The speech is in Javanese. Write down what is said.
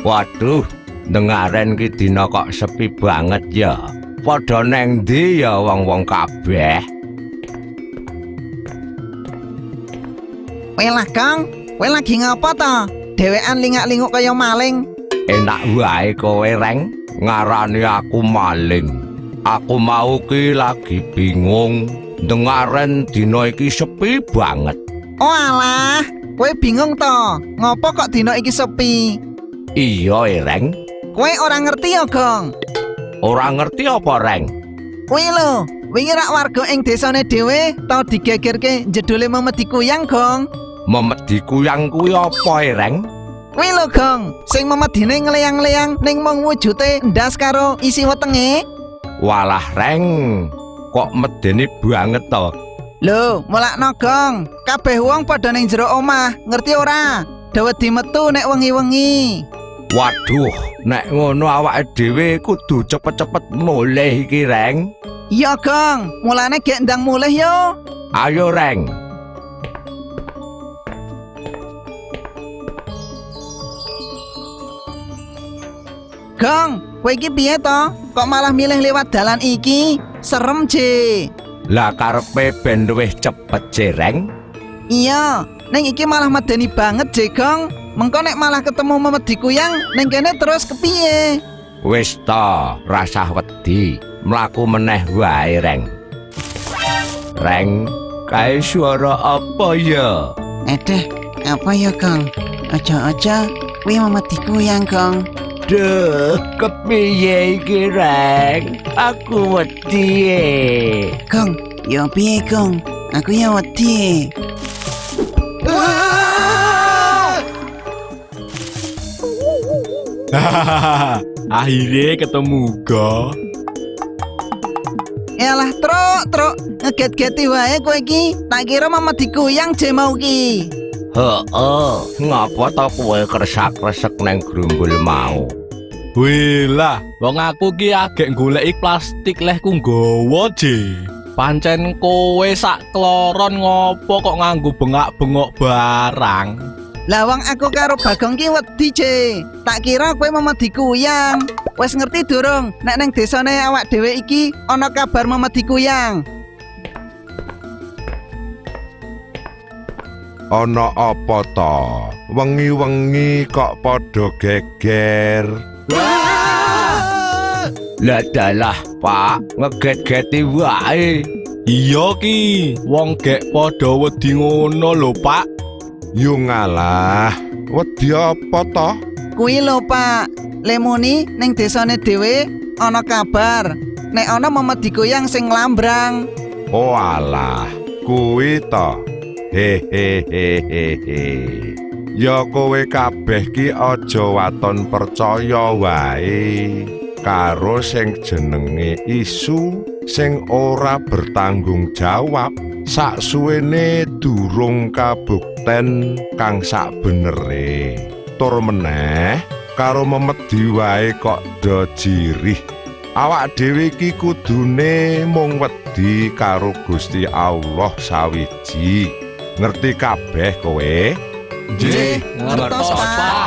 Waduh, dengaren ki dina kok sepi banget ya. Padha neng ndi ya wong-wong kabeh? Welah Kang, kowe lagi ngapa to? Dhewekan lingak-linguk kaya maling. Enak wae kowe Reng, ngarani aku maling. Aku mau ki lagi bingung. Dengaren dina iki sepi banget. Oh alah, kowe bingung to? Ngopo kok dina iki sepi? Iya, Reng. Kowe ora ngerti ya, Gong? Ora ngerti apa, Reng? Kuwi lho, wingi rak warga ing desane dhewe tau digegerke jedule Memedi Kuyang, Gong. Memedi Kuyang kuwi apa, Reng? Kuwi lho, Gong, sing memedine ngleyang-leyang ning mung wujute ndas karo isi wetenge. Walah, Reng, kok medeni banget to? Lho, mulakno, Gong. Kabeh wong padha ning jero omah, ngerti ora? Dawedi metu nek wengi-wengi. Waduh, nek ngono awake dhewe kudu cepet-cepet mulih iki, Reng. Iya, Gong, mulane gek ndang mulih yo. Ayo, Reng. Gong, kowe iki piye to? Kok malah milih lewat dalan iki? Serem, Je. Lah karepe ben luwih cepet, Je, Reng. Iya, ning iki malah medeni banget, Je, Gong. Mengko nek malah ketemu Memedi Kuyang, ning kene terus kepiye? Wis ta, rasah wedi. Mlaku meneh wae, Reng. Reng, kae suara apa ya? Edeh, apa ya, Gong? Aja-aja kuwi Memedi Kuyang, Gong. Duh, kepiye iki, Reng? Aku wedi. Gong, ya piye, Gong? Aku ya wedi. Akhirnya ketemu go. Yalah, truk, ngeget-geti wae kowe iki. Tak kira Memedi Kuyang je mau ki. Heeh, ngapa ta kowe kresek-kresek neng grumbul mau? Wih lah, wong aku ki agek goleki plastik lehku nggawa je. Pancen kowe sak kloron ngopo kok nganggo bengak-bengok barang? Lah wong aku karo Bagong ki wedi, Je. Tak kira kowe Memedi Kuyang. Wes ngerti durung nek neng desane awak dhewe iki ana kabar Memedi Kuyang? Ana apa to? Wengi-wengi kok padha geger. Lah dalah, Pak, ngeget-geti wae. Iya ki, wong gek padha wedi ngono lho, Pak. Yo ngalah, wedi apa to? Kuwi lho, Pak. Lemuni ning desane dhewe ana kabar nek ana Memedi Kuyang sing nglambrang. Oh alah, kuwi to. Hehehehehe. Ya kowe kabeh ki aja waton percaya wae karo sing jenenge isu sing ora bertanggung jawab saksuwene durung kabukten kang sakbenere. Tur meneh karo Memedi wae kok do jirih. Awak dhewe iki kudune mung wedi karo Gusti Allah sawiji. Ngerti kabeh kowe? Nggih, ngertos, Pak.